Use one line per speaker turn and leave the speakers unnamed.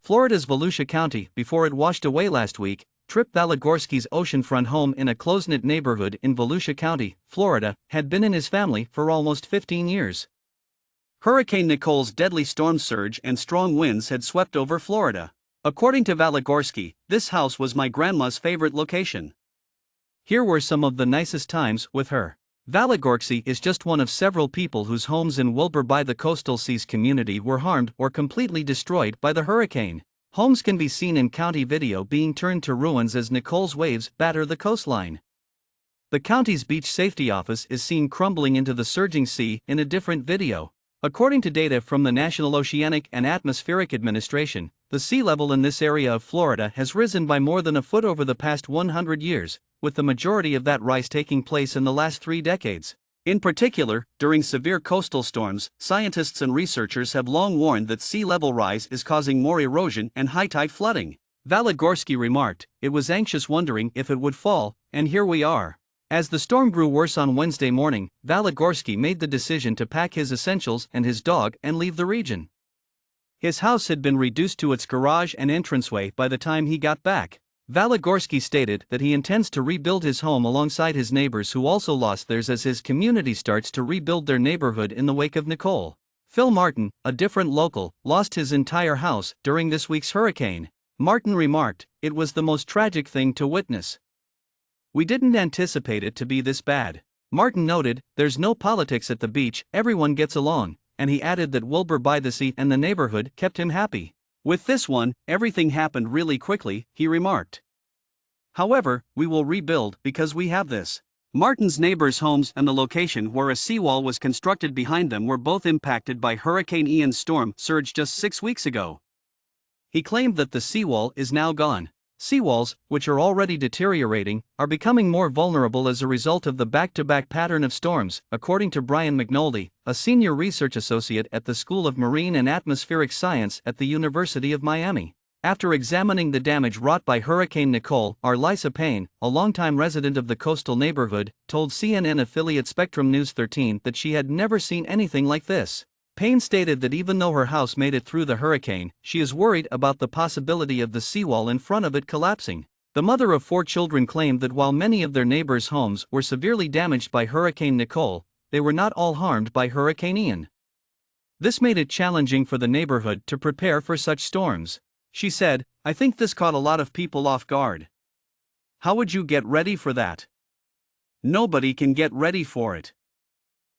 Florida's Volusia County, before it washed away last week, Trip Valigorsky's oceanfront home in a close-knit neighborhood in Volusia County, Florida, had been in his family for almost 15 years. Hurricane Nicole's deadly storm surge and strong winds had swept over Florida. According to Valigorsky, this house was my grandma's favorite location. Here were some of the nicest times with her. Valigorksy is just one of several people whose homes in Wilbur-By-The-Sea's community were harmed or completely destroyed by the hurricane. Homes can be seen in county video being turned to ruins as Nicole's waves batter the coastline. The county's beach safety office is seen crumbling into the surging sea in a different video. According to data from the National Oceanic and Atmospheric Administration, the sea level in this area of Florida has risen by more than a foot over the past 100 years, with the majority of that rise taking place in the last 3 decades. In particular, during severe coastal storms, scientists and researchers have long warned that sea level rise is causing more erosion and high-tide flooding. Valigorsky remarked, "It was anxious wondering if it would fall, and here we are." As the storm grew worse on Wednesday morning, Valigorsky made the decision to pack his essentials and his dog and leave the region. His house had been reduced to its garage and entranceway by the time he got back. Valigorsky stated that he intends to rebuild his home alongside his neighbors who also lost theirs as his community starts to rebuild their neighborhood in the wake of Nicole. Phil Martin, a different local, lost his entire house during this week's hurricane. Martin remarked, "It was the most tragic thing to witness. We didn't anticipate it to be this bad." Martin noted, "There's no politics at the beach, everyone gets along," and he added that Wilbur-By-The-Sea and the neighborhood kept him happy. "With this one, everything happened really quickly," he remarked. "However, we will rebuild because we have this." Martin's neighbors' homes and the location where a seawall was constructed behind them were both impacted by Hurricane Ian's storm surge just 6 weeks ago. He claimed that the seawall is now gone. Seawalls, which are already deteriorating, are becoming more vulnerable as a result of the back-to-back pattern of storms, according to Brian McNulty, a senior research associate at the School of Marine and Atmospheric Science at the University of Miami. After examining the damage wrought by Hurricane Nicole, Lisa Payne, a longtime resident of the coastal neighborhood, told CNN affiliate Spectrum News 13 that she had never seen anything like this. Payne stated that even though her house made it through the hurricane, she is worried about the possibility of the seawall in front of it collapsing. The mother of 4 children claimed that while many of their neighbors' homes were severely damaged by Hurricane Nicole, they were not all harmed by Hurricane Ian. This made it challenging for the neighborhood to prepare for such storms. She said, "I think this caught a lot of people off guard. How would you get ready for that? Nobody can get ready for it."